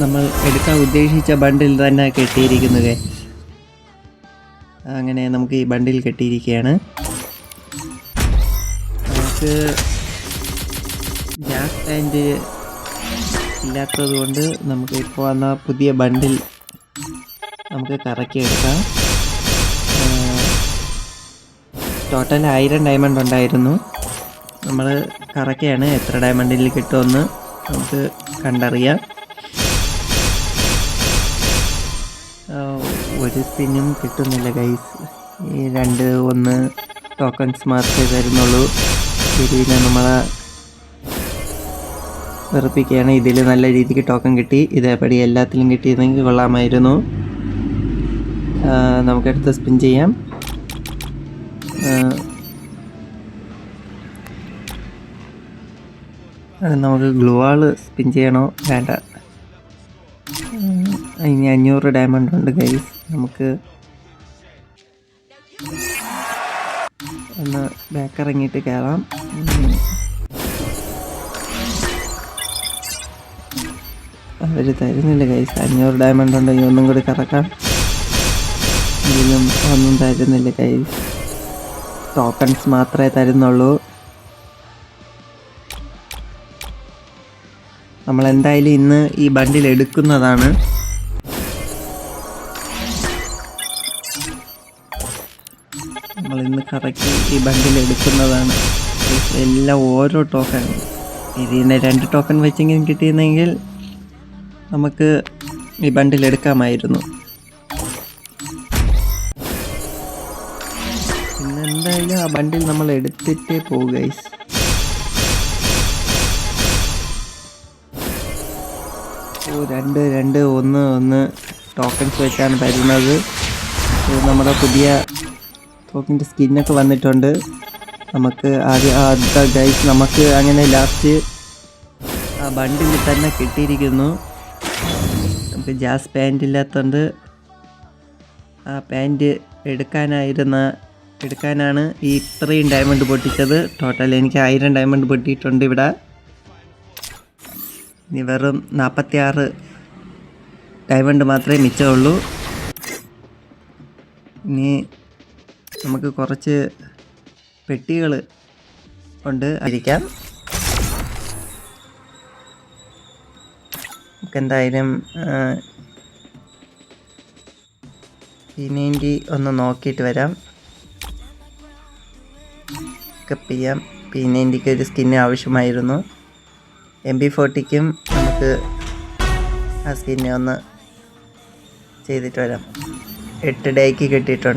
നമ്മൾ എടുക്കാൻ ഉദ്ദേശിച്ച ബണ്ടിൽ തന്നെ കെട്ടിയിരിക്കുന്നത്. അങ്ങനെ നമുക്ക് ഈ ബണ്ടിൽ കെട്ടിയിരിക്കുകയാണ്. നമുക്ക് ഗ്യാസ് പാൻറ് ഇല്ലാത്തത് കൊണ്ട് നമുക്ക് ഇപ്പോൾ വന്ന പുതിയ ബണ്ടിൽ നമുക്ക് കറക്കിയെടുക്കാം. ടോട്ടൽ 1000 ഡയമണ്ട് ഉണ്ടായിരുന്നു. നമ്മൾ കറക്കുകയാണ്. എത്ര ഡയമണ്ടിൽ കിട്ടുമെന്ന് നമുക്ക് കണ്ടറിയാം. ഒരു സ്പിന്നും കിട്ടുന്നില്ല ഗൈസ്. ഈ 1 ടോക്കൺസ് മാത്രമേ തരുന്നുള്ളൂ. ഇതിനെ നമ്മളെ വെറുപ്പിക്കുകയാണ്. ഇതിൽ നല്ല രീതിക്ക് ടോക്കൺ കിട്ടി. ഇതേപടി എല്ലാത്തിലും കിട്ടിയിരുന്നെങ്കിൽ കൊള്ളാമായിരുന്നു. നമുക്കെടുത്ത് സ്പിൻ ചെയ്യാം. നമുക്ക് ഗ്ലൂ വാൾ സ്പിൻ ചെയ്യണോ വേണ്ട. ഇനി 500 ഡയമണ്ട് ഉണ്ട് ഗൈസ്. നമുക്ക് ഒന്ന് ബാക്ക് ഇറങ്ങിയിട്ട് കയറാം. അവർ തരുന്നില്ല ഗൈസ്. 500 ഡയമണ്ട് ഉണ്ടെങ്കിൽ ഒന്നും കൂടി കറക്കാം. ഇതിലും ഒന്നും തരുന്നില്ല ഗൈസ്. ടോക്കൺസ് മാത്രമേ തരുന്നുള്ളൂ. നമ്മളെന്തായാലും ഇന്ന് ഈ ബണ്ടിൽ എടുക്കുന്നതാണ്. നമ്മളിന്ന് കറക്റ്റ് ഈ ബണ്ടിൽ എടുക്കുന്നതാണ്. എല്ലാം ഓരോ ടോക്കൺ. ഇതിന് 2 ടോക്കൺ വെച്ചെങ്കിലും കിട്ടിയിരുന്നെങ്കിൽ നമുക്ക് ഈ ബണ്ടിൽ എടുക്കാമായിരുന്നു. ഇന്ന് എന്തായാലും ആ ബണ്ടിൽ നമ്മൾ എടുത്തിട്ടേ പോകും ഗൈസ്. രണ്ട് 1 ടോക്കൺസ് വെച്ചാണ് തരുന്നത്. നമ്മുടെ പുതിയ ടോക്കൻ്റെ സ്കിന്നൊക്കെ വന്നിട്ടുണ്ട്. നമുക്ക് ഗൈസ് നമുക്ക് അങ്ങനെ ലാസ്റ്റ് ആ ബണ്ടിൽ തന്നെ കിട്ടിയിരിക്കുന്നു. നമുക്ക് ഗ്യാസ് പാൻറ് ഇല്ലാത്തതുകൊണ്ട് ആ പാൻറ് എടുക്കാനാണ് ഈ ഇത്രയും ഡയമണ്ട് പൊട്ടിച്ചത്. ടോട്ടൽ എനിക്ക് 1000 ഡയമണ്ട് പൊട്ടിയിട്ടുണ്ട് ഇവിടെ. ഇനി വെറും 46 ഡയമണ്ട് മാത്രമേ മിച്ചമുള്ളൂ. ഇനി നമുക്ക് കുറച്ച് പെട്ടികൾ കൊണ്ട് ആയിരിക്കാം. നമുക്കെന്തായാലും P90 ഒന്ന് നോക്കിയിട്ട് വരാം. പിക്കപ്പ് ചെയ്യാം. P90ക്ക് ഒരു സ്കിന്ന് ആവശ്യമായിരുന്നു. MB40ക്കും നമുക്ക് ആ സ്കിന്നെ ഒന്ന് ചെയ്തിട്ട് വരാം. 8 ഡേക്ക് കിട്ടിയിട്ടുണ്ട്.